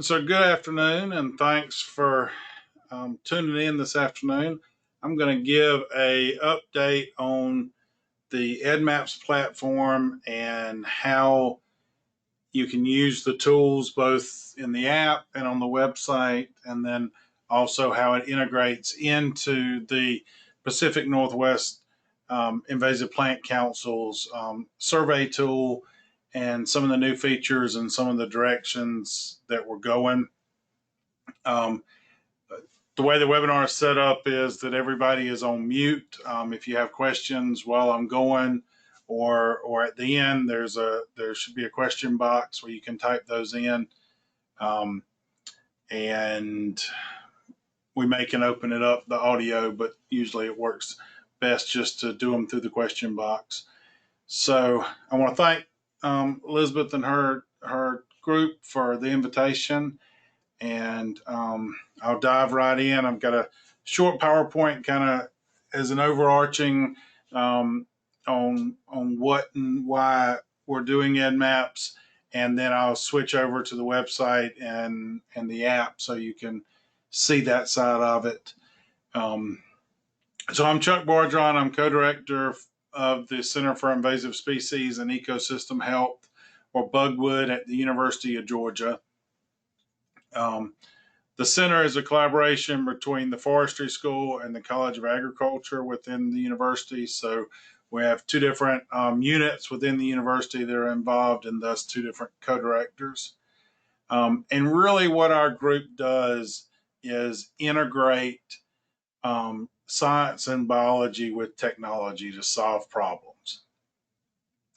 So good afternoon, and thanks for tuning in this afternoon. I'm going to give a update on the EDDMapS platform and how you can use the tools both in the app and on the website, and then also how it integrates into the Pacific Northwest Invasive Plant Council's survey tool and some of the new features and some of the directions that we're going. Um, the way the webinar is set up is that everybody is on mute. If you have questions while I'm going or at the end, there should be a question box where you can type those in. And we can open it up, the audio, but usually it works best just to do them through the question box. So I want to thank Elizabeth and her group for the invitation. And I'll dive right in. I've got a short PowerPoint kind of as an overarching on what and why we're doing EDDMapS, and then I'll switch over to the website and the app so you can see that side of it. So I'm Chuck Bardron. I'm co-director of the Center for Invasive Species and Ecosystem Health, or Bugwood, at the University of Georgia. The center is a collaboration between the Forestry School and the College of Agriculture within the university. So we have two different units within the university that are involved, and thus two different co-directors. And really what our group does is integrate science and biology with technology to solve problems.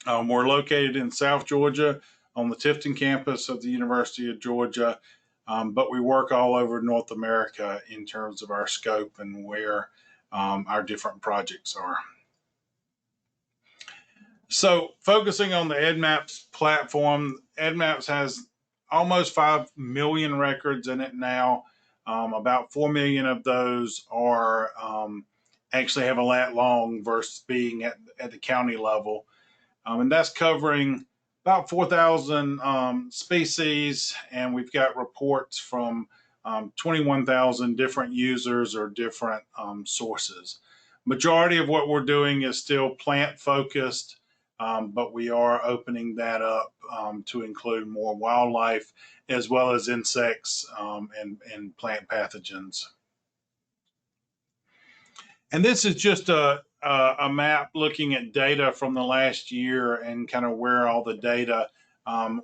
We're located in South Georgia on the Tifton campus of the University of Georgia. But we work all over North America in terms of our scope and where our different projects are. So focusing on the EDDMapS platform, EDDMapS has almost 5 million records in it now. About 4 million of those are actually have a lat long versus being at the county level. And that's covering about 4,000 species, and we've got reports from 21,000 different users or different sources. Majority of what we're doing is still plant focused, but we are opening that up to include more wildlife as well as insects and plant pathogens. And this is just a map looking at data from the last year and kind of where all the data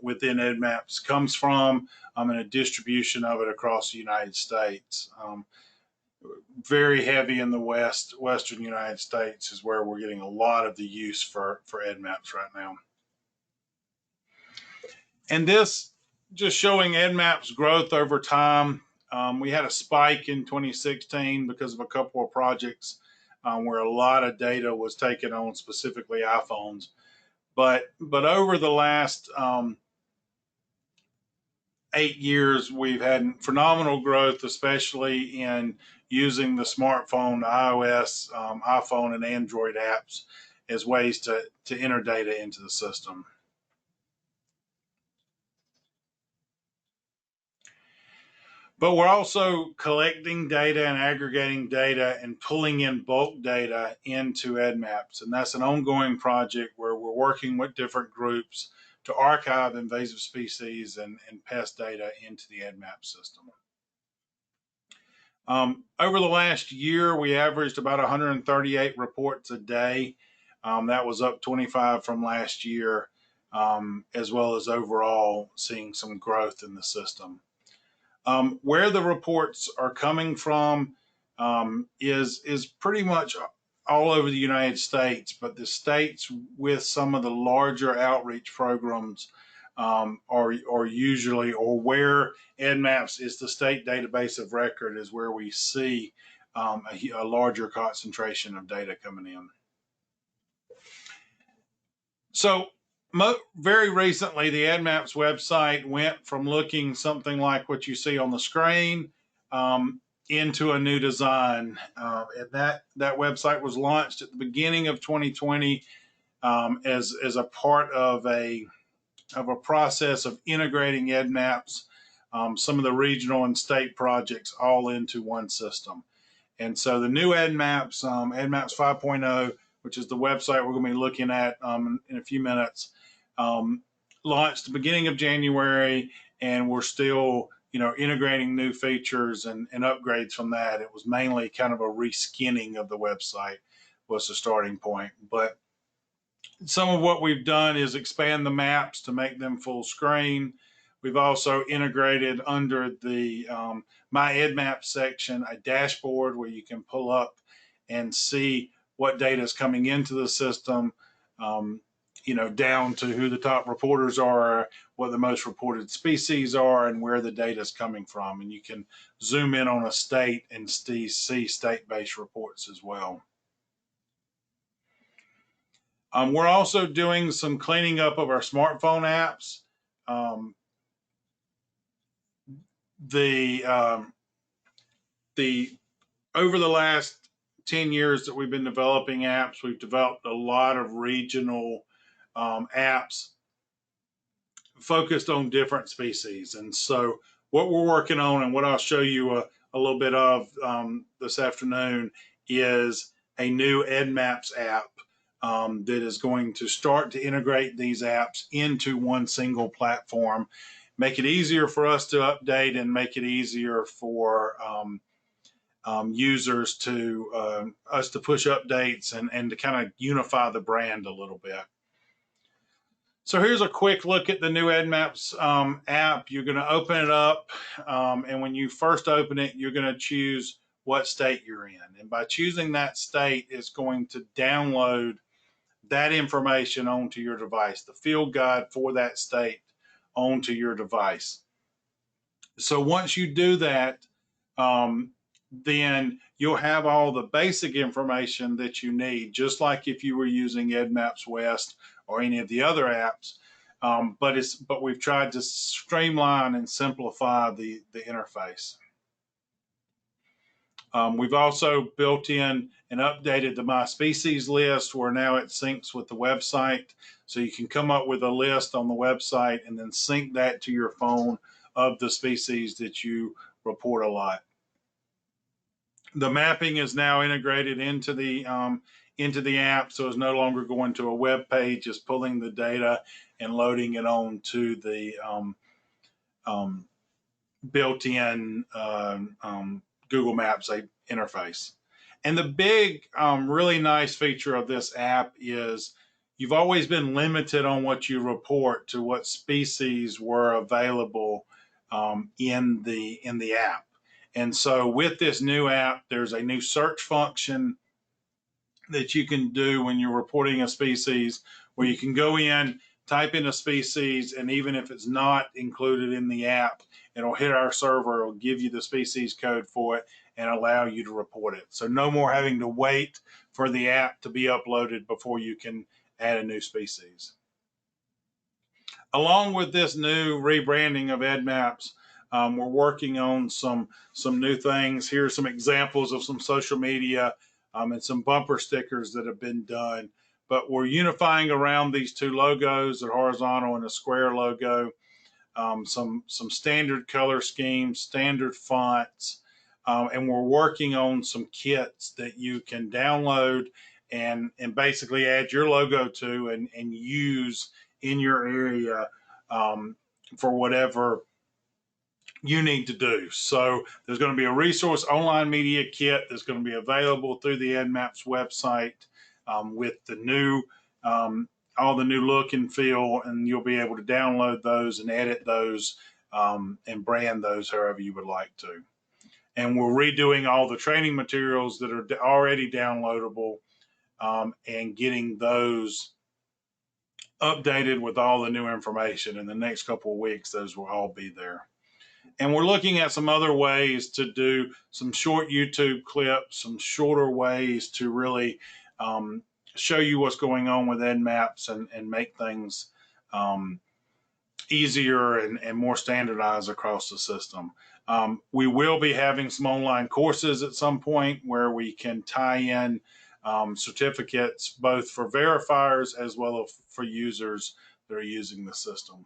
within EDDMapS comes from, and a distribution of it across the United States. Very heavy in the western United States is where we're getting a lot of the use for EDDMapS right now. And this just showing EDDMapS growth over time. We had a spike in 2016 because of a couple of projects where a lot of data was taken on specifically iPhones. But over the last 8 years, we've had phenomenal growth, especially in using the smartphone, iOS, iPhone, and Android apps as ways to enter data into the system. But we're also collecting data and aggregating data and pulling in bulk data into EDDMapS. And that's an ongoing project where we're working with different groups to archive invasive species and pest data into the EDDMapS system. Over the last year, we averaged about 138 reports a day. That was up 25 from last year, as well as overall seeing some growth in the system. Where the reports are coming from is pretty much all over the United States, but the states with some of the larger outreach programs are usually, or where EDDMapS is the state database of record, is where we see a larger concentration of data coming in. So very recently, the EDDMapS website went from looking something like what you see on the screen into a new design. And that website was launched at the beginning of 2020 as a part of a process of integrating EDDMapS some of the regional and state projects all into one system. And so the new EDDMapS, EDDMapS 5.0, which is the website we're going to be looking at in a few minutes, launched the beginning of January, and we're still, integrating new features and upgrades from that. It was mainly kind of a reskinning of the website was the starting point. But some of what we've done is expand the maps to make them full screen. We've also integrated under the My EDDMapS section a dashboard where you can pull up and see what data is coming into the system, down to who the top reporters are, what the most reported species are, and where the data is coming from. And you can zoom in on a state and see state-based reports as well. We're also doing some cleaning up of our smartphone apps. The over the last 10 years that we've been developing apps, we've developed a lot of regional apps focused on different species. And so what we're working on, and what I'll show you a little bit of this afternoon, is a new EDDMapS app that is going to start to integrate these apps into one single platform, make it easier for us to update, and make it easier for users to us to push updates and to kind of unify the brand a little bit. So here's a quick look at the new EDDMapS app. You're going to open it up, and when you first open it, you're going to choose what state you're in. And by choosing that state, it's going to download that information onto your device, the field guide for that state onto your device. So once you do that, then you'll have all the basic information that you need, just like if you were using EDDMapS West or any of the other apps. But we've tried to streamline and simplify the interface. We've also built in and updated the My Species list, where now it syncs with the website. So you can come up with a list on the website and then sync that to your phone of the species that you report a lot. The mapping is now integrated into the app, so it's no longer going to a web page, just pulling the data and loading it onto the built-in Google Maps interface. And the big, really nice feature of this app is you've always been limited on what you report to what species were available in the app. And so with this new app, there's a new search function that you can do when you're reporting a species, where you can go in, type in a species, and even if it's not included in the app, it'll hit our server, it'll give you the species code for it and allow you to report it. So no more having to wait for the app to be uploaded before you can add a new species. Along with this new rebranding of EDDMapS, we're working on some new things. Here are some examples of some social media and some bumper stickers that have been done. But we're unifying around these two logos, a horizontal and a square logo, some standard color schemes, standard fonts, and we're working on some kits that you can download and basically add your logo to and use in your area for whatever you need to do. So there's going to be a resource online media kit that's going to be available through the EDDMapS website with the new all the new look and feel, and you'll be able to download those and edit those and brand those however you would like to. And we're redoing all the training materials that are already downloadable and getting those updated with all the new information. In the next couple of weeks, those will all be there. And we're looking at some other ways to do some short YouTube clips, some shorter ways to really show you what's going on with EDDMapS and make things easier and more standardized across the system. We will be having some online courses at some point where we can tie in certificates both for verifiers as well as for users that are using the system.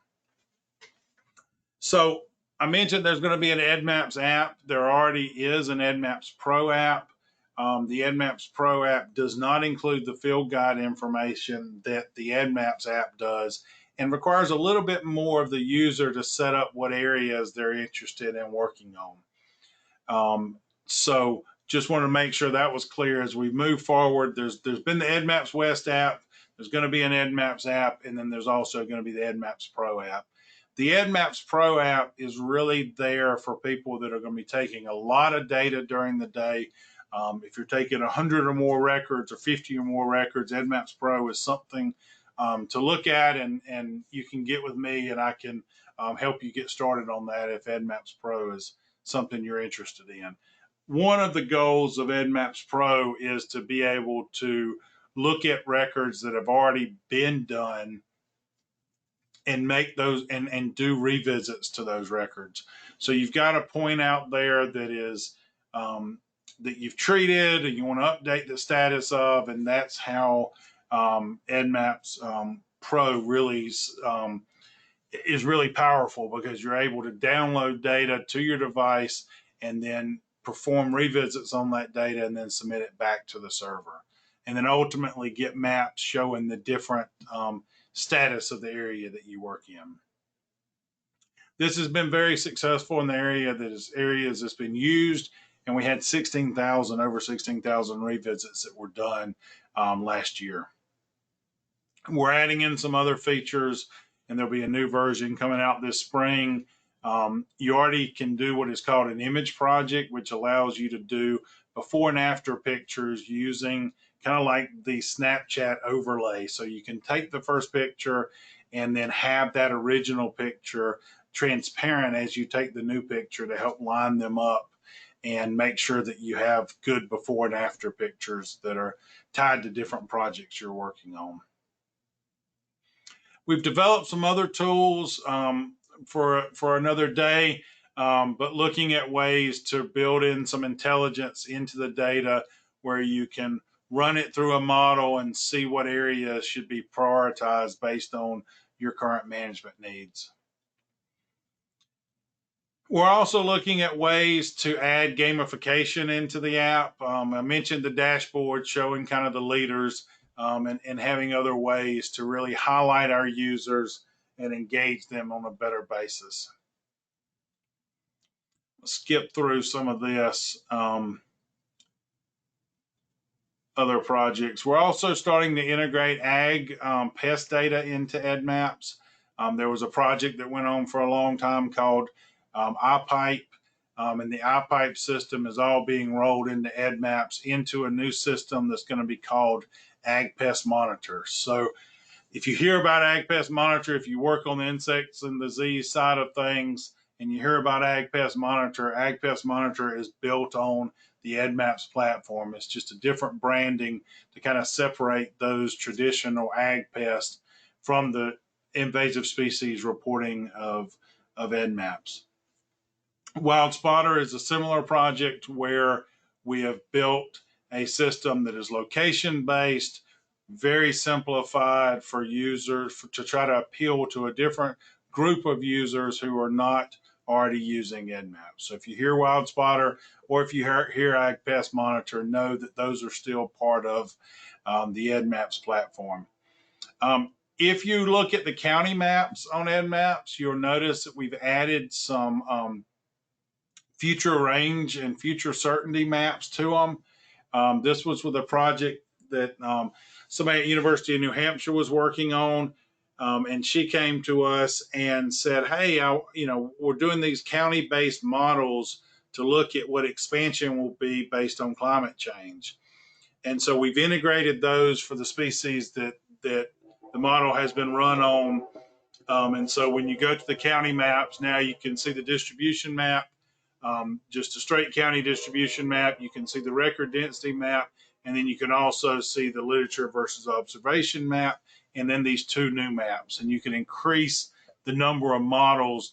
So I mentioned there's going to be an EDDMapS app. There already is an EDDMapS Pro app. The EDDMapS Pro app does not include the field guide information that the EDDMapS app does, and requires a little bit more of the user to set up what areas they're interested in working on. So just want to make sure that was clear as we move forward. There's been the EDDMapS West app. There's going to be an EDDMapS app, and then there's also going to be the EDDMapS Pro app. The EDDMapS Pro app is really there for people that are going to be taking a lot of data during the day. If you're taking 100 or more records or 50 or more records, EDDMapS Pro is something to look at, and you can get with me and I can help you get started on that if EDDMapS Pro is something you're interested in. One of the goals of EDDMapS Pro is to be able to look at records that have already been done and make those and do revisits to those records. So you've got a point out there that is that you've treated and you want to update the status of, and that's how EDDMapS Pro really is really powerful, because you're able to download data to your device and then perform revisits on that data and then submit it back to the server. And then ultimately get maps showing the different status of the area that you work in. This has been very successful in the areas that's been used, and we had over 16,000 revisits that were done last year. We're adding in some other features, and there'll be a new version coming out this spring. You already can do what is called an image project, which allows you to do before and after pictures using kind of like the Snapchat overlay. So you can take the first picture and then have that original picture transparent as you take the new picture to help line them up and make sure that you have good before and after pictures that are tied to different projects you're working on. We've developed some other tools for another day, but looking at ways to build in some intelligence into the data where you can run it through a model and see what areas should be prioritized based on your current management needs. We're also looking at ways to add gamification into the app. I mentioned the dashboard showing kind of the leaders, and having other ways to really highlight our users and engage them on a better basis. I'll skip through some of this. Other projects. We're also starting to integrate ag pest data into EDDMapS. There was a project that went on for a long time called iPipe, and the iPipe system is all being rolled into EDDMapS into a new system that's going to be called Ag Pest Monitor. So if you hear about Ag Pest Monitor, if you work on the insects and disease side of things, and you hear about Ag Pest Monitor is built on the EDDMapS platform. It's just a different branding to kind of separate those traditional ag pests from the invasive species reporting of EDDMapS. WildSpotter is a similar project where we have built a system that is location-based, very simplified for users to try to appeal to a different group of users who are not already using EDDMapS. So if you hear WildSpotter or if you hear Ag Pest Monitor, know that those are still part of the EDDMapS platform. If you look at the county maps on EDDMapS, you'll notice that we've added some future range and future certainty maps to them. This was with a project that somebody at University of New Hampshire was working on, and she came to us and said, "Hey, we're doing these county-based models to look at what expansion will be based on climate change." And so we've integrated those for the species that the model has been run on. And so when you go to the county maps, now you can see the distribution map, just a straight county distribution map. You can see the record density map, and then you can also see the literature versus observation map, and then these two new maps. And you can increase the number of models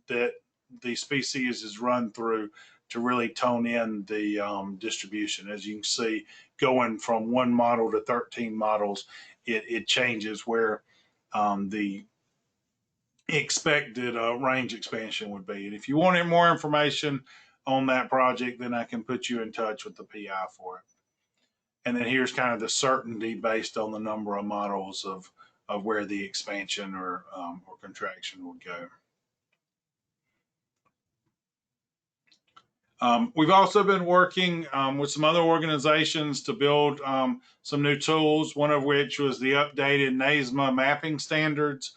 that the species is run through to really tone in the distribution. As you can see, going from one model to 13 models, it changes where the expected range expansion would be. And if you wanted more information on that project, then I can put you in touch with the PI for it. And then here's kind of the certainty based on the number of models of where the expansion or contraction would go. We've also been working with some other organizations to build some new tools, one of which was the updated NASMA mapping standards.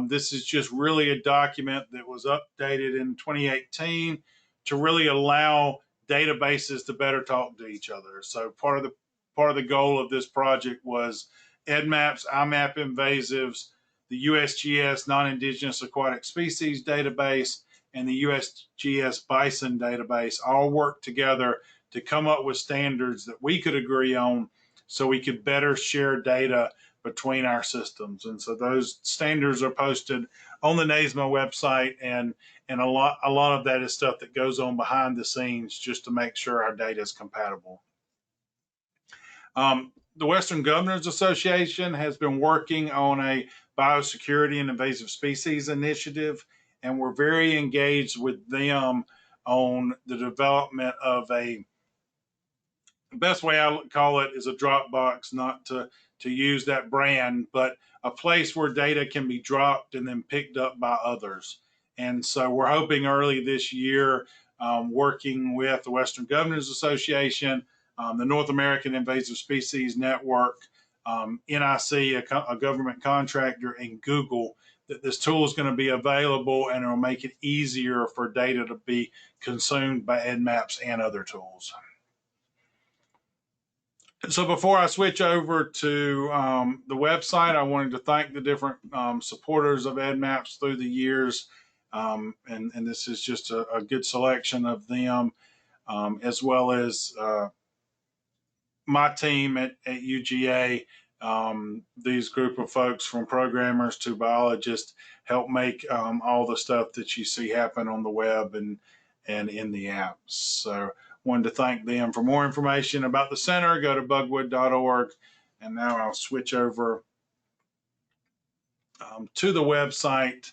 This is just really a document that was updated in 2018 to really allow databases to better talk to each other. So part of the goal of this project was EDDMapS, IMAP Invasives, the USGS Non-Indigenous Aquatic Species Database, and the USGS Bison database all work together to come up with standards that we could agree on so we could better share data between our systems. And so those standards are posted on the NASMA website, and a lot of that is stuff that goes on behind the scenes just to make sure our data is compatible. The Western Governors Association has been working on a biosecurity and invasive species initiative, and we're very engaged with them on the development of the best way I call it is a Dropbox, not to use that brand, but a place where data can be dropped and then picked up by others. And so we're hoping early this year, working with the Western Governors Association, the North American Invasive Species Network, NIC, a government contractor, and Google, that this tool is going to be available and it'll make it easier for data to be consumed by EDDMapS and other tools. So before I switch over to the website, I wanted to thank the different supporters of EDDMapS through the years. And this is just a good selection of them, as well as my team at UGA. These group of folks, from programmers to biologists, help make all the stuff that you see happen on the web and in the apps. So wanted to thank them. For more information about the center, go to bugwood.org. And now I'll switch over to the website.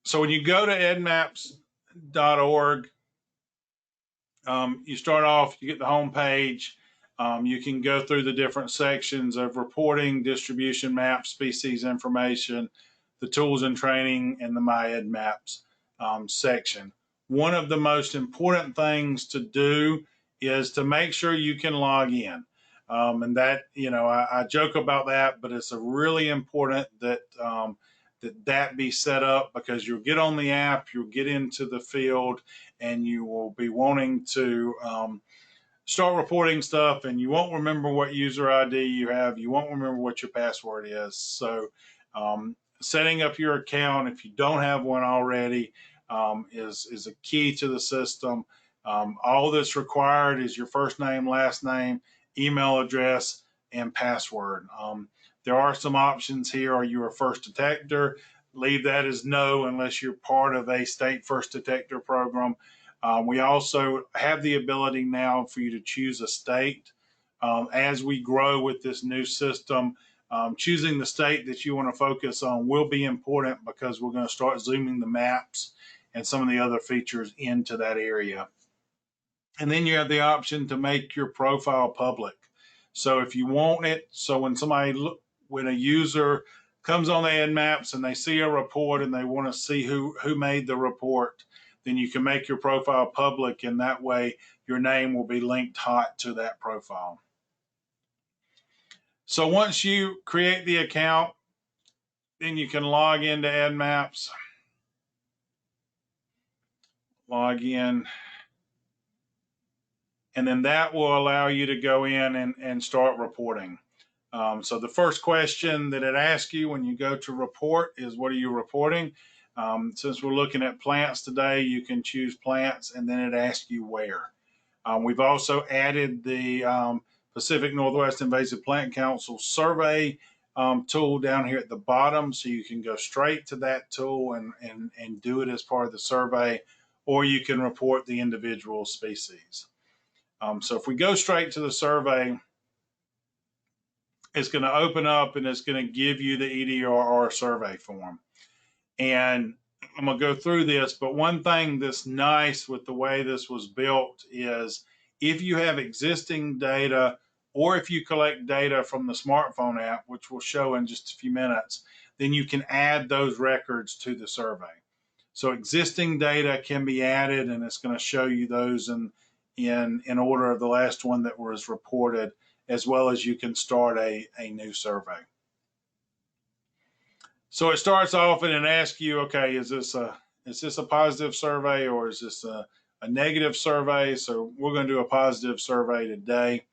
So when you go to eddmaps.org, you start off, you get the home page. You can go through the different sections of reporting, distribution maps, species information, the tools and training, and the My EDDMapS section. One of the most important things to do is to make sure you can log in. And that, I joke about that, but it's a really important that that be set up, because you'll get on the app, you'll get into the field, and you will be wanting to start reporting stuff, and you won't remember what user ID you have. You won't remember what your password is. So setting up your account, if you don't have one already, is a key to the system. All that's required is your first name, last name, email address, and password. There are some options here. Are you a first detector? Leave that as no, unless you're part of a state first detector program. We also have the ability now for you to choose a state. As we grow with this new system, choosing the state that you want to focus on will be important, because we're going to start zooming the maps and some of the other features into that area. And then you have the option to make your profile public. So if you want it, so when a user comes on the EDDMapS and they see a report and they want to see who made the report, then you can make your profile public, and that way your name will be linked hot to that profile. So once you create the account, then you can log into EDDMapS. Log in. And then that will allow you to go in and start reporting. So the first question that it asks you when you go to report is, what are you reporting? Since we're looking at plants today, you can choose plants, and then it asks you where. We've also added the Pacific Northwest Invasive Plant Council survey tool down here at the bottom, so you can go straight to that tool and do it as part of the survey, or you can report the individual species. So if we go straight to the survey, it's going to open up and it's going to give you the EDRR survey form. And I'm going to go through this, but one thing that's nice with the way this was built is if you have existing data or if you collect data from the smartphone app, which we'll show in just a few minutes, then you can add those records to the survey. So existing data can be added, and it's going to show you those in order of the last one that was reported, as well as you can start a new survey. So it starts off and it asks you, okay, is this a positive survey or is this a negative survey? So we're going to do a positive survey today.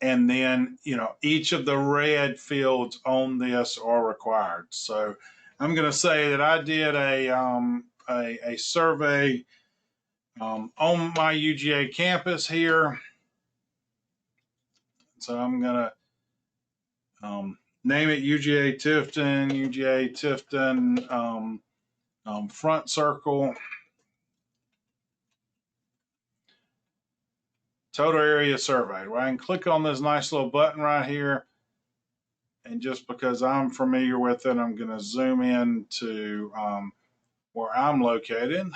And then, each of the red fields on this are required. So I'm going to say that I did a survey on my UGA campus here. So I'm going to name it UGA Tifton, front circle. Total area surveyed. Well, I can click on this nice little button right here. And just because I'm familiar with it, I'm going to zoom in to where I'm located.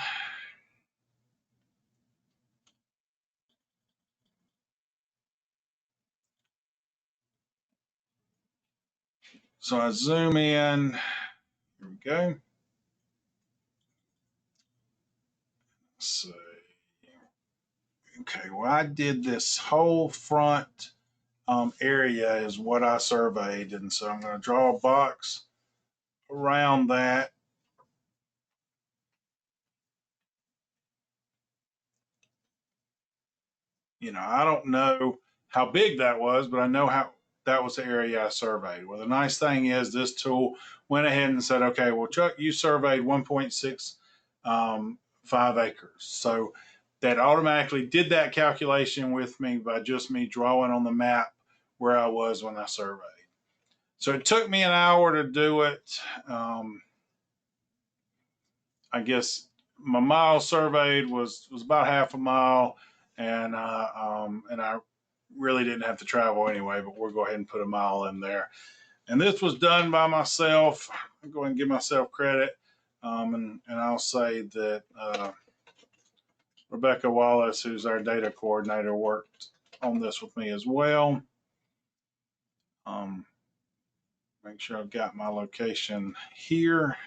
So I zoom in. Here we go. So, okay, well, I did this whole front area is what I surveyed. And so I'm going to draw a box around that. I don't know how big that was, but I know how that was the area I surveyed. Well, the nice thing is this tool went ahead and said, okay, well, Chuck, you surveyed 1.65 acres. So that automatically did that calculation with me by just me drawing on the map where I was when I surveyed. So it took me an hour to do it. I guess my mile surveyed was about half a mile, and I really didn't have to travel anyway, but we'll go ahead and put a mile in there. And this was done by myself. I'm going to give myself credit, and I'll say that Rebecca Wallace, who's our data coordinator, worked on this with me as well. Make sure I've got my location here.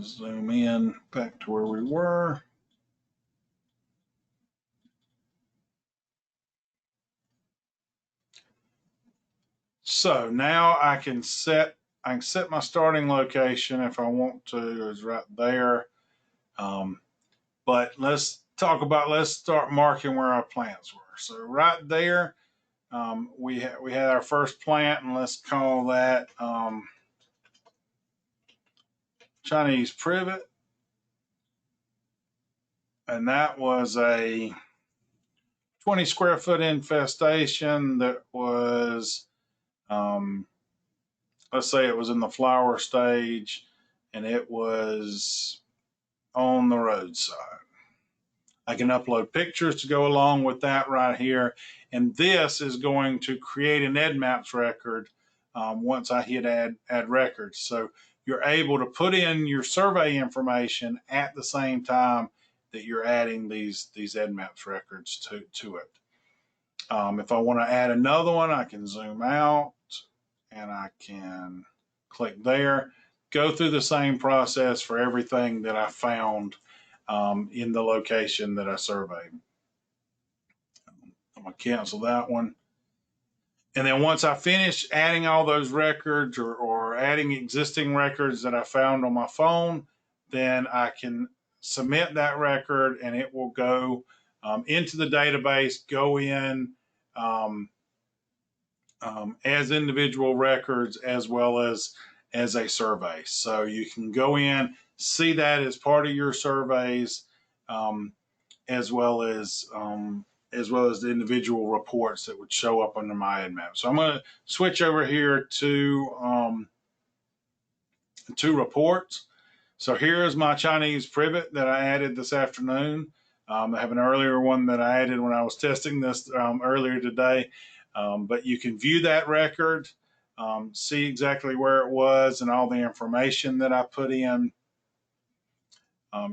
Zoom in back to where we were. So now I can set my starting location if I want to, is right there. But let's start marking where our plants were. So right there, we had our first plant, and let's call that Chinese privet. And that was a 20 square foot infestation that was, let's say it was in the flower stage and it was on the roadside. I can upload pictures to go along with that right here. And this is going to create an EDDMapS record once I hit add records. So you're able to put in your survey information at the same time that you're adding these EDDMapS records to it. If I want to add another one, I can zoom out and I can click there, go through the same process for everything that I found in the location that I surveyed. I'm going to cancel that one. And then once I finish adding all those records or adding existing records that I found on my phone, then I can submit that record and it will go into the database, go in as individual records as well as a survey. So you can go in, see that as part of your surveys, as well as the individual reports that would show up under my EDDMapS. So I'm going to switch over here to reports. So here is my Chinese privet that I added this afternoon. I have an earlier one that I added when I was testing this earlier today. But you can view that record, see exactly where it was and all the information that I put in.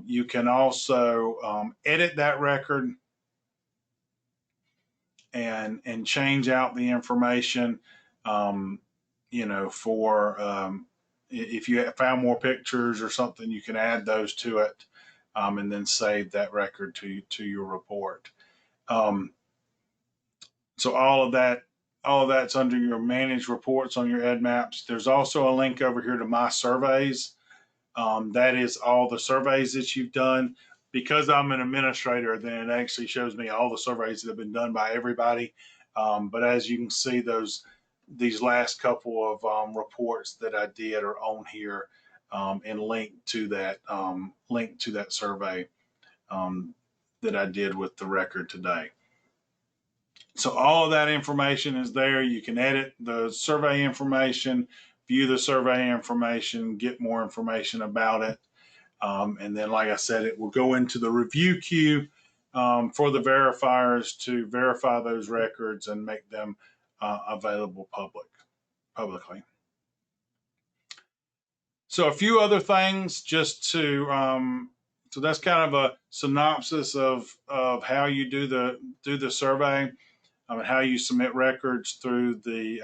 You can also edit that record and change out the information, for if you found more pictures or something, you can add those to it, and then save that record to your report. So all of that's under your manage reports on your EDDMapS. There's also a link over here to my surveys. That is all the surveys that you've done. Because I'm an administrator, then it actually shows me all the surveys that have been done by everybody. But as you can see, these last couple of reports that I did are on here, and linked to that survey that I did with the record today. So all of that information is there. You can edit the survey information, view the survey information, get more information about it. And then, like I said, it will go into the review queue for the verifiers to verify those records and make them available publicly. So a few other things just to, so that's kind of a synopsis of how you do the survey. How you submit records through the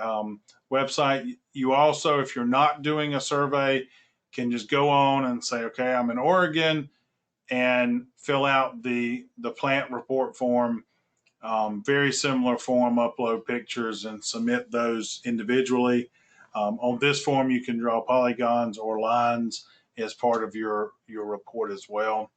website. You also, if you're not doing a survey, can just go on and say, okay, I'm in Oregon, and fill out the plant report form. Very similar form, upload pictures and submit those individually. On this form, you can draw polygons or lines as part of your report as well.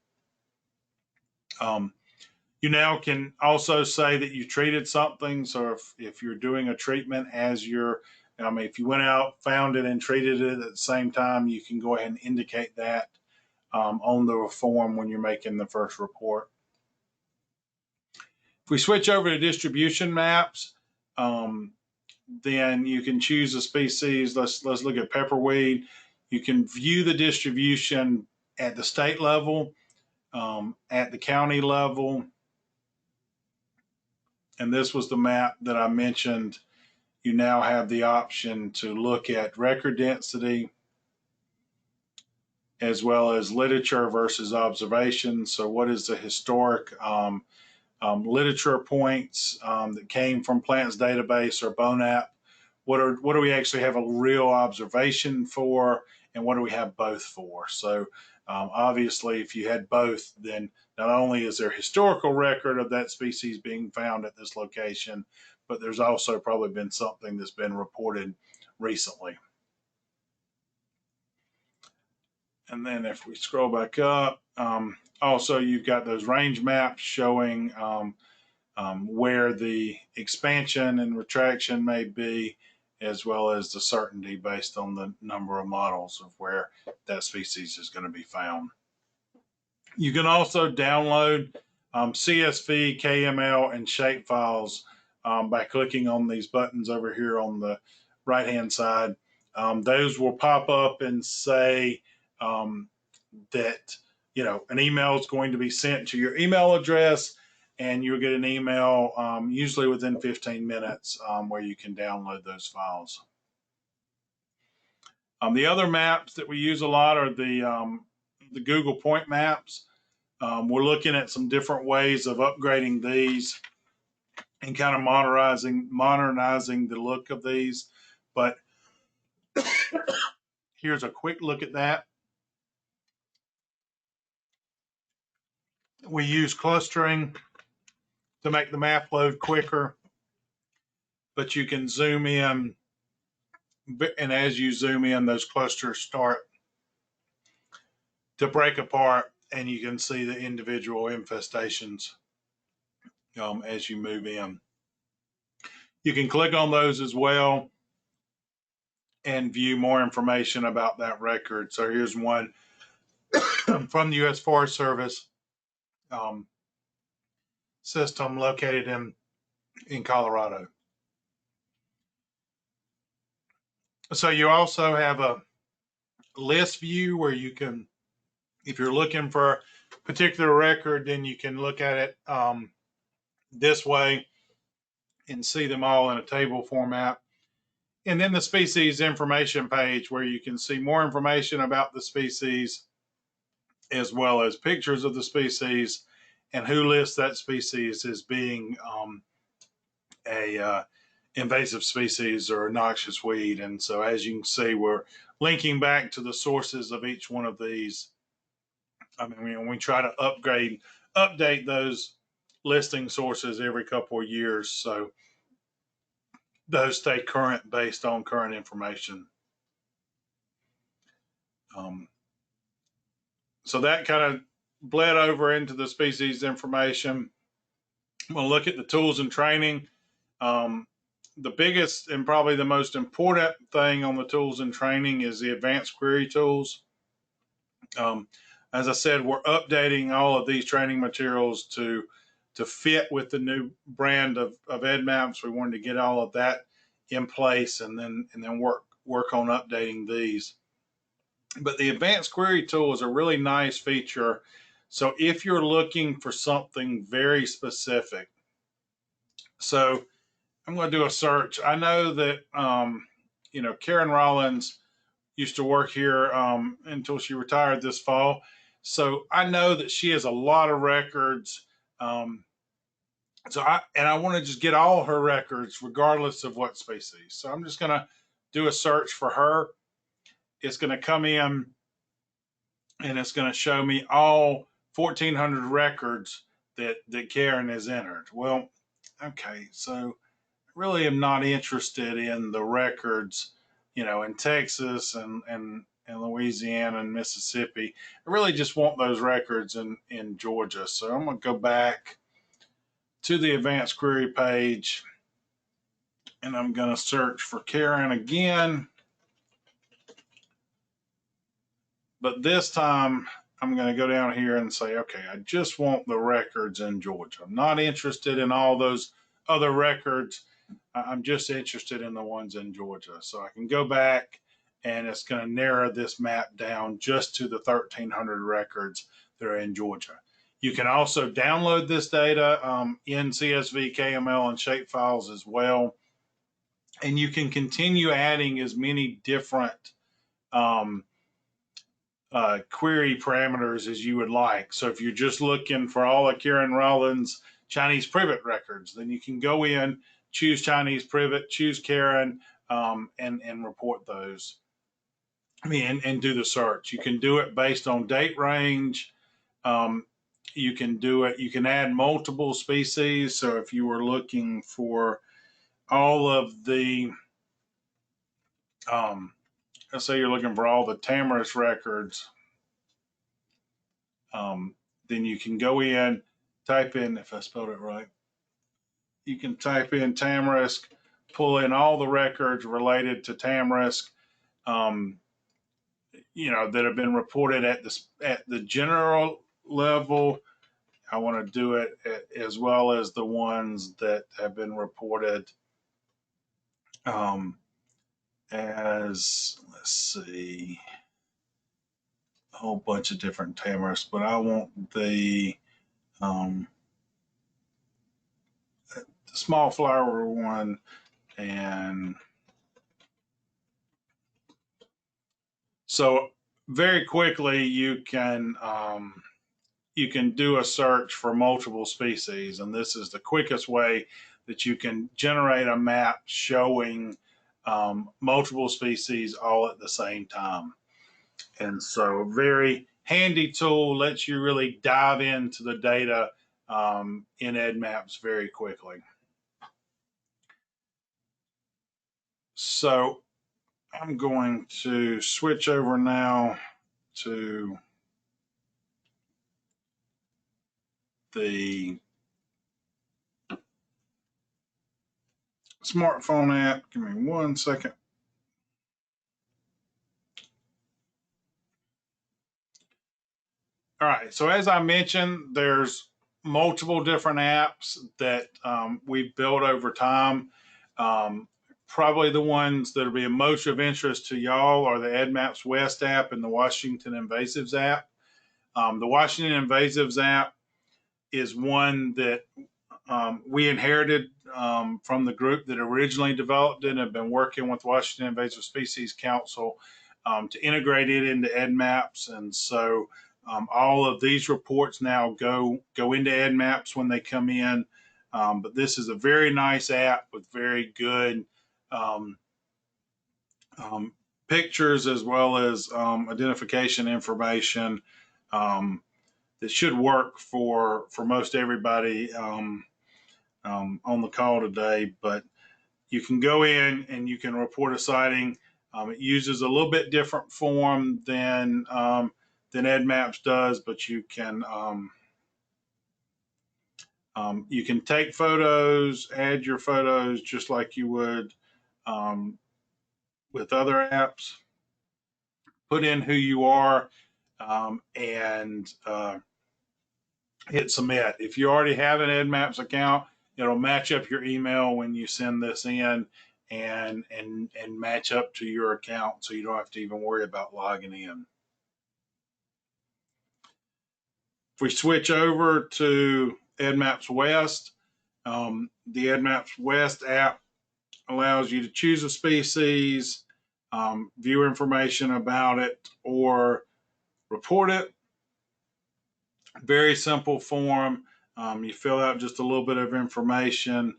You now can also say that you treated something. So if you're doing a treatment if you went out, found it, and treated it at the same time, you can go ahead and indicate that on the form when you're making the first report. If we switch over to distribution maps, then you can choose a species. Let's look at pepperweed. You can view the distribution at the state level, at the county level. And this was the map that I mentioned. You now have the option to look at record density as well as literature versus observation. So what is the historic literature points that came from Plants Database or BONAP? What do we actually have a real observation for, and what do we have both for? So obviously, if you had both, then not only is there historical record of that species being found at this location, but there's also probably been something that's been reported recently. And then if we scroll back up, also you've got those range maps showing where the expansion and retraction may be, as well as the certainty based on the number of models of where that species is going to be found. You can also download CSV, KML, and shape files by clicking on these buttons over here on the right-hand side. Those will pop up and say that an email is going to be sent to your email address, and you'll get an email usually within 15 minutes where you can download those files. The other maps that we use a lot are the Google Point Maps. We're looking at some different ways of upgrading these and kind of modernizing the look of these. But here's a quick look at that. We use clustering to make the map load quicker, but you can zoom in, and as you zoom in, those clusters start to break apart, and you can see the individual infestations as you move in. You can click on those as well and view more information about that record. So here's one from the U.S. Forest Service system located in Colorado. So you also have a list view where you can If you're looking for a particular record, then you can look at it this way and see them all in a table format. And then the species information page, where you can see more information about the species, as well as pictures of the species and who lists that species as being a invasive species or a noxious weed. And so, as you can see, we're linking back to the sources of each one of these. I mean, we try to update those listing sources every couple of years, so those stay current based on current information. So that kind of bled over into the species information. We'll look at the tools and training. The biggest and probably the most important thing on the tools and training is the advanced query tools. As I said, we're updating all of these training materials to fit with the new brand of EDDMapS. We wanted to get all of that in place and then work on updating these. But the advanced query tool is a really nice feature. So if you're looking for something very specific, so I'm going to do a search. I know that Karen Rollins used to work here until she retired this fall. So I know that she has a lot of records. So I want to just get all her records regardless of what species. So I'm just going to do a search for her. It's going to come in and it's going to show me all 1,400 records that Karen has entered. Well, okay, so really am not interested in the records, in Texas and Louisiana and Mississippi. I really just want those records in Georgia. So I'm going to go back to the advanced query page and I'm going to search for Karen again. But this time I'm going to go down here and say, okay, I just want the records in Georgia. I'm not interested in all those other records. I'm just interested in the ones in Georgia. So I can go back and it's going to narrow this map down just to the 1,300 records that are in Georgia. You can also download this data in CSV, KML, and shapefiles as well. And you can continue adding as many different query parameters as you would like. So if you're just looking for all of Karen Rollins' Chinese privet records, then you can go in, choose Chinese privet, choose Karen, and report those. And do the search. You can do it based on date range. You can do it. You can add multiple species. So if you were looking for all of the, let's say you're looking for all the Tamarisk records, then you can go in, type in, if I spelled it right, you can type in Tamarisk, pull in all the records related to Tamarisk, that have been reported at the general level. I want to do it as well as the ones that have been reported as, let's see, a whole bunch of different Tamarisks, but I want the small flower one. And so very quickly you can do a search for multiple species, and this is the quickest way that you can generate a map showing multiple species all at the same time. And so very handy tool, lets you really dive into the data in EDDMapS very quickly. So I'm going to switch over now to the smartphone app. Give me 1 second. All right, so as I mentioned, there's multiple different apps that we've built over time. Probably the ones that will be most of interest to y'all are the EDDMapS West app and the Washington Invasives app. The Washington Invasives app is one that we inherited from the group that originally developed it and have been working with Washington Invasive Species Council to integrate it into EDDMapS. And so all of these reports now go into EDDMapS when they come in. But this is a very nice app with very good um, pictures as well as identification information that should work for most everybody on the call today. But you can go in and you can report a sighting. It uses a little bit different form than EDDMapS does, but you can take photos, add your photos just like you would with other apps. Put in who you are and hit submit. If you already have an EDDMapS account, it'll match up your email when you send this in and match up to your account, so you don't have to even worry about logging in. If we switch over to EDDMapS West, the EDDMapS West app allows you to choose a species, view information about it, or report it. Very simple form. You fill out just a little bit of information.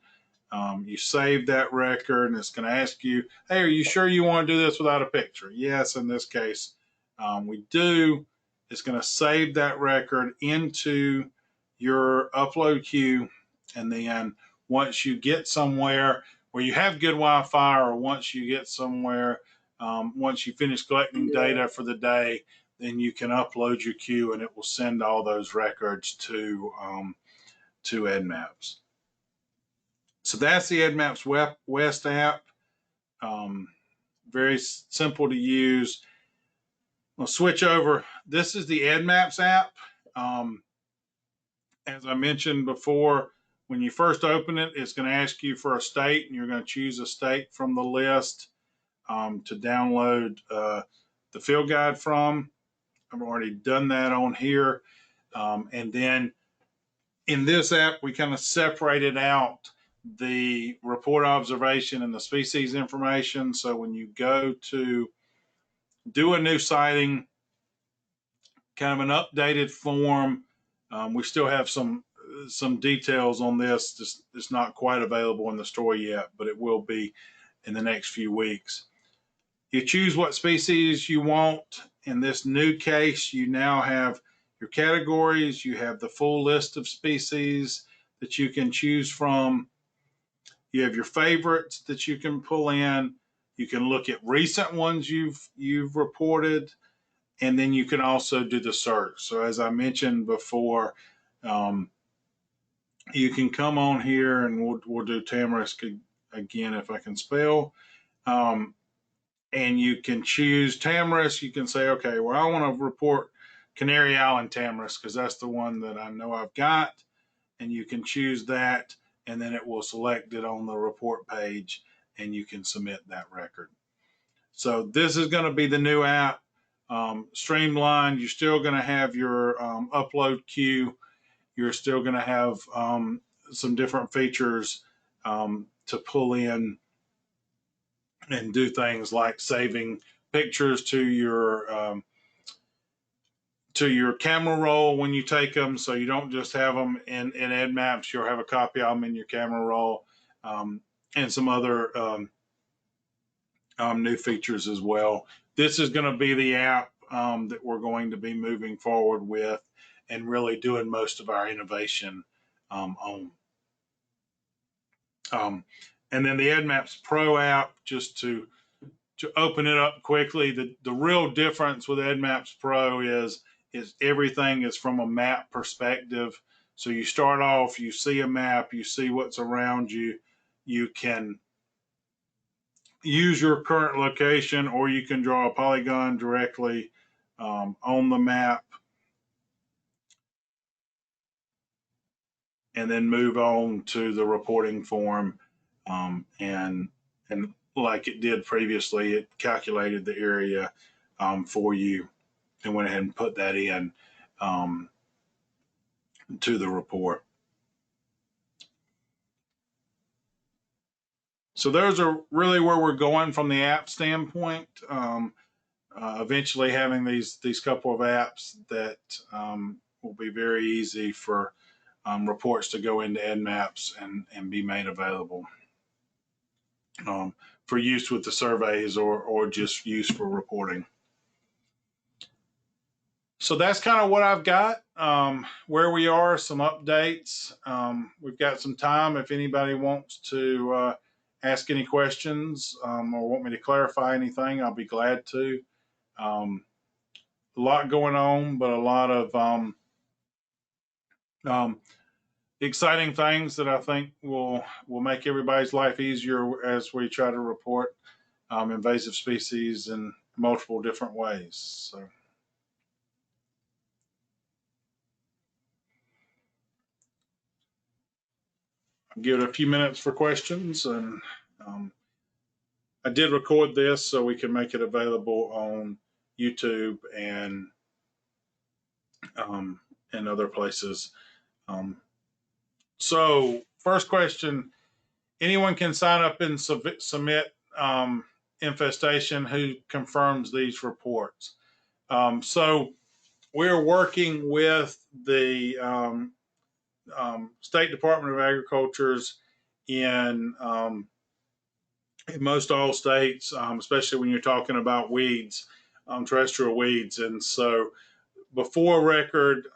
You save that record, and it's going to ask you, hey, are you sure you want to do this without a picture? Yes, in this case, we do. It's going to save that record into your upload queue. And then once you get somewhere where you have good Wi-Fi, or once you get somewhere, once you finish collecting data for the day, then you can upload your queue and it will send all those records to EDDMapS. So that's the EDDMapS West app. Very simple to use. We'll switch over. This is the EDDMapS app. As I mentioned before, when you first open it, it's going to ask you for a state, and you're going to choose a state from the list to download the field guide from. I've already done that on here. And then in this app, we kind of separated out the report observation and the species information. So when you go to do a new sighting, kind of an updated form, we still have some details on this. It's not quite available in the store yet, but it will be in the next few weeks. You choose what species you want. In this new case, you now have your categories. You have the full list of species that you can choose from. You have your favorites that you can pull in. You can look at recent ones you've reported, and then you can also do the search. So as I mentioned before, you can come on here, and we'll do tamarisk again if I can spell. And you can choose tamarisk. You can say, okay, well, I want to report Canary Island tamarisk because that's the one that I know I've got. And you can choose that, and then it will select it on the report page, and you can submit that record. So this is going to be the new app, streamlined. You're still going to have your upload queue. You're still going to have some different features to pull in and do things like saving pictures to your camera roll when you take them, so you don't just have them in EDDMapS. You'll have a copy of them in your camera roll, and some other new features as well. This is going to be the app that we're going to be moving forward with and really doing most of our innovation on. And then the EDDMapS Pro app, just to open it up quickly, the real difference with EDDMapS Pro is everything is from a map perspective. So you start off, you see a map, you see what's around you. You can use your current location, or you can draw a polygon directly on the map and then move on to the reporting form. And like it did previously, it calculated the area for you and went ahead and put that in. um, to the report. So those are really where we're going from the app standpoint. Eventually having these couple of apps that will be very easy for reports to go into EDDMapS and be made available for use with the surveys or just use for reporting. So that's kind of what I've got. Where we are, some updates. We've got some time if anybody wants to ask any questions or want me to clarify anything, I'll be glad to. A lot going on, but a lot of exciting things that I think will make everybody's life easier as we try to report invasive species in multiple different ways. So. I'll give it a few minutes for questions, and I did record this so we can make it available on YouTube and other places. So first question, anyone can sign up and submit infestation who confirms these reports. So we're working with the State Department of Agriculture's in most all states, especially when you're talking about weeds, terrestrial weeds. And so before a record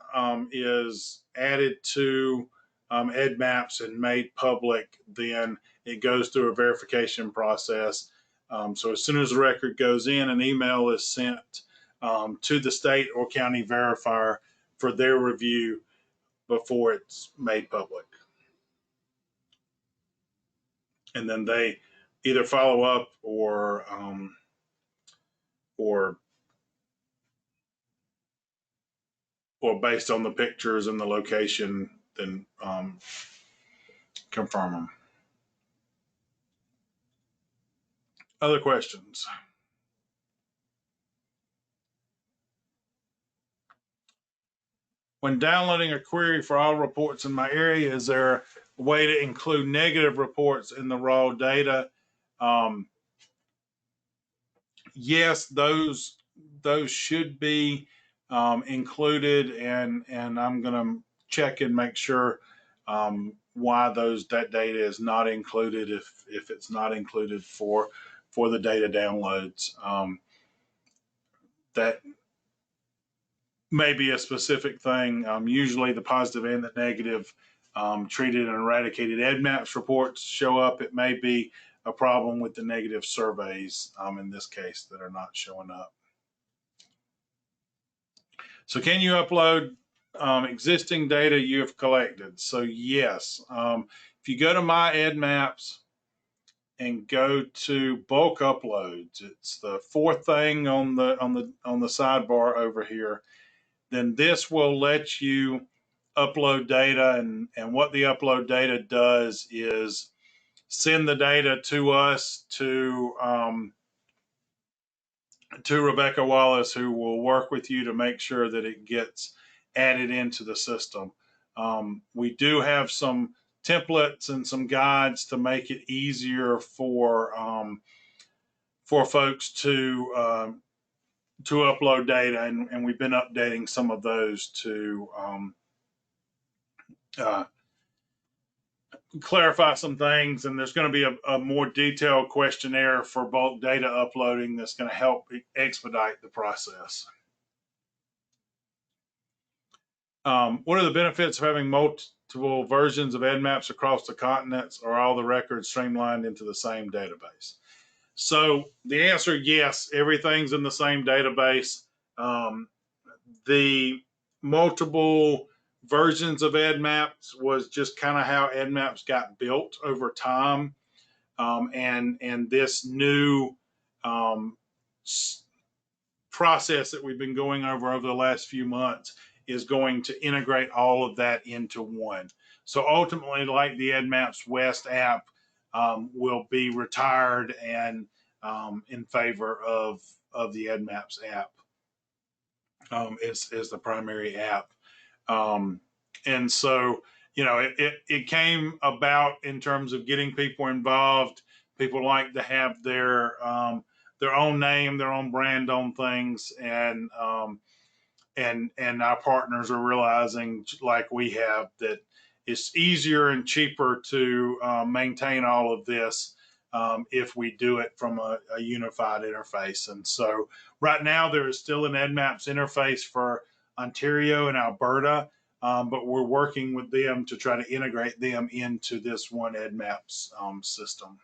is added to EDDMapS and made public, then it goes through a verification process. So as soon as the record goes in, an email is sent to the state or county verifier for their review before it's made public. And then they either follow up or based on the pictures and the location, then confirm them. Other questions? When downloading a query for all reports in my area, is there a way to include negative reports in the raw data? Yes, those should be included, and I'm going to check and make sure why that data is not included if it's not included for the data downloads. That may be a specific thing. Usually the positive and the negative treated and eradicated EDDMapS reports show up. It may be a problem with the negative surveys in this case that are not showing up. So can you upload existing data you have collected? So yes, if you go to my EDDMapS and go to bulk uploads, it's the fourth thing on the sidebar over here. Then this will let you upload data, and what the upload data does is send the data to us to Rebecca Wallace, who will work with you to make sure that it gets added into the system. We do have some templates and some guides to make it easier for folks to upload data, and we've been updating some of those to clarify some things. And there's going to be a more detailed questionnaire for bulk data uploading that's going to help expedite the process. What are the benefits of having multiple versions of EDDMapS across the continents, or all the records streamlined into the same database? So the answer, yes, everything's in the same database. The multiple versions of EDDMapS was just kind of how EDDMapS got built over time. And this new process that we've been going over the last few months is going to integrate all of that into one. So ultimately, like the EDDMapS West app will be retired and in favor of the EDDMapS app. is the primary app. Um, and so, it came about in terms of getting people involved. People like to have their own name, their own brand on things, and our partners are realizing, like we have, that it's easier and cheaper to maintain all of this if we do it from a unified interface. And so right now there is still an EDDMapS interface for Ontario and Alberta, but we're working with them to try to integrate them into this one EDDMapS system.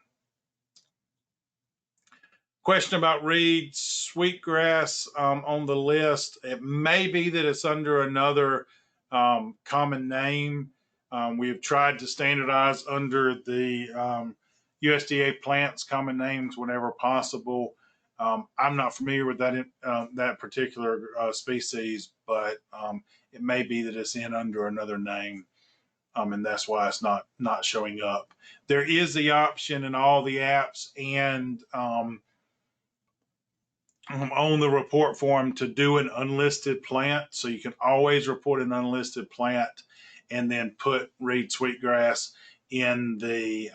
Question about reed sweetgrass on the list. It may be that it's under another common name. We have tried to standardize under the USDA plants common names whenever possible. I'm not familiar with that particular species, but it may be that it's in under another name, and that's why it's not showing up. There is the option in all the apps and on the report form to do an unlisted plant. So you can always report an unlisted plant and then put reed sweetgrass in the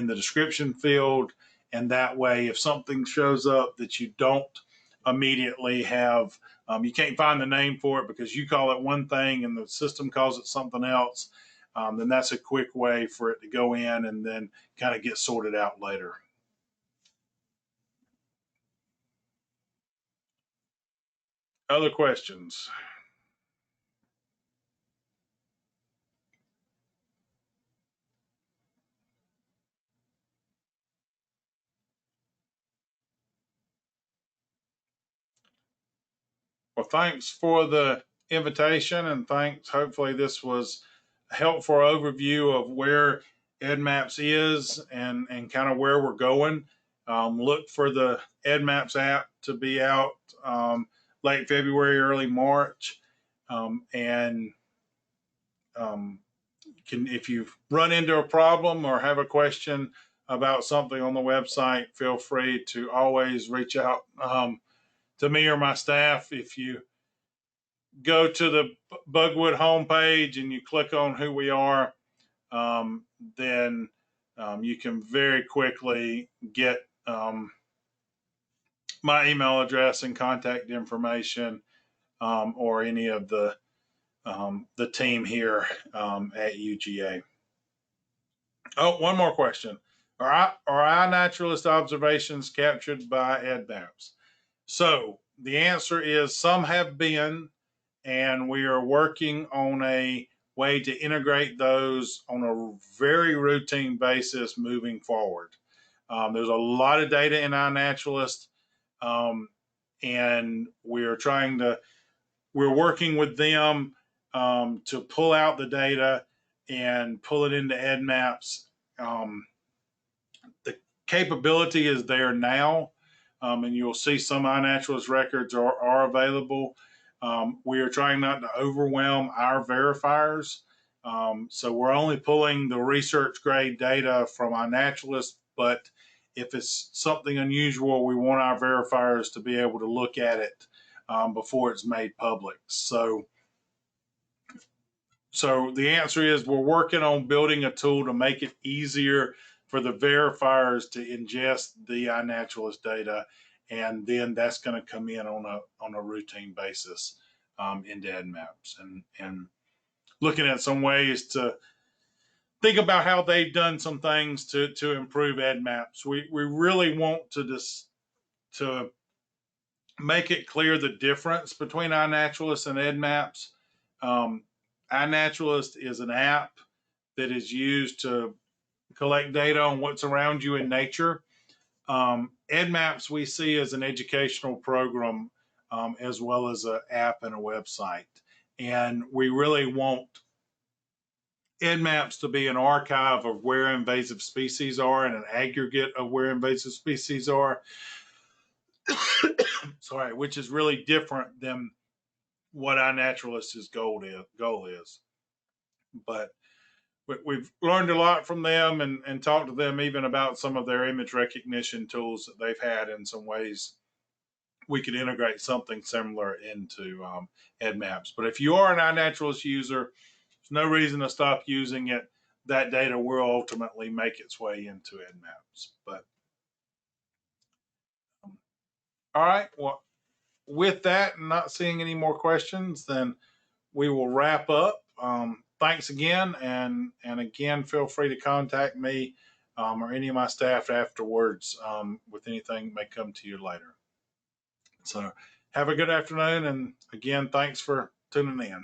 description field. And that way, if something shows up that you don't immediately have, you can't find the name for it because you call it one thing and the system calls it something else, then that's a quick way for it to go in and then kind of get sorted out later. Other questions? Well, thanks for the invitation, and thanks. Hopefully, this was a helpful overview of where EDDMapS is and kind of where we're going. Look for the EDDMapS app to be out late February, early March, and if you run into a problem or have a question about something on the website, feel free to always reach out to me or my staff. If you go to the Bugwood homepage and you click on who we are, then you can very quickly get my email address and contact information, or any of the team here at UGA. Oh, one more question. Are iNaturalist observations captured by EDDMapS? So the answer is some have been, and we are working on a way to integrate those on a very routine basis moving forward. There's a lot of data in iNaturalist, and we're working with them to pull out the data and pull it into EDDMapS. The capability is there now, and you'll see some iNaturalist records are available. We are trying not to overwhelm our verifiers. So we're only pulling the research grade data from iNaturalist, but if it's something unusual, we want our verifiers to be able to look at it before it's made public. So the answer is we're working on building a tool to make it easier for the verifiers to ingest the iNaturalist data, and then that's going to come in on a routine basis into EDDMapS, and looking at some ways to think about how they've done some things to improve EDDMapS. We really want to make it clear the difference between iNaturalist and EDDMapS. iNaturalist is an app that is used to collect data on what's around you in nature. EDDMapS we see as an educational program, as well as an app and a website. And we really want EDDMapS to be an archive of where invasive species are and an aggregate of where invasive species are. Sorry, which is really different than what iNaturalist's goal is. But we've learned a lot from them and talked to them even about some of their image recognition tools that they've had in some ways we could integrate something similar into EDDMapS. But if you are an iNaturalist user, there's no reason to stop using it. That data will ultimately make its way into EDDMapS. But all right, well, with that, and not seeing any more questions, then we will wrap up. Thanks again, and again, feel free to contact me or any of my staff afterwards with anything that may come to you later. So have a good afternoon, and again, thanks for tuning in.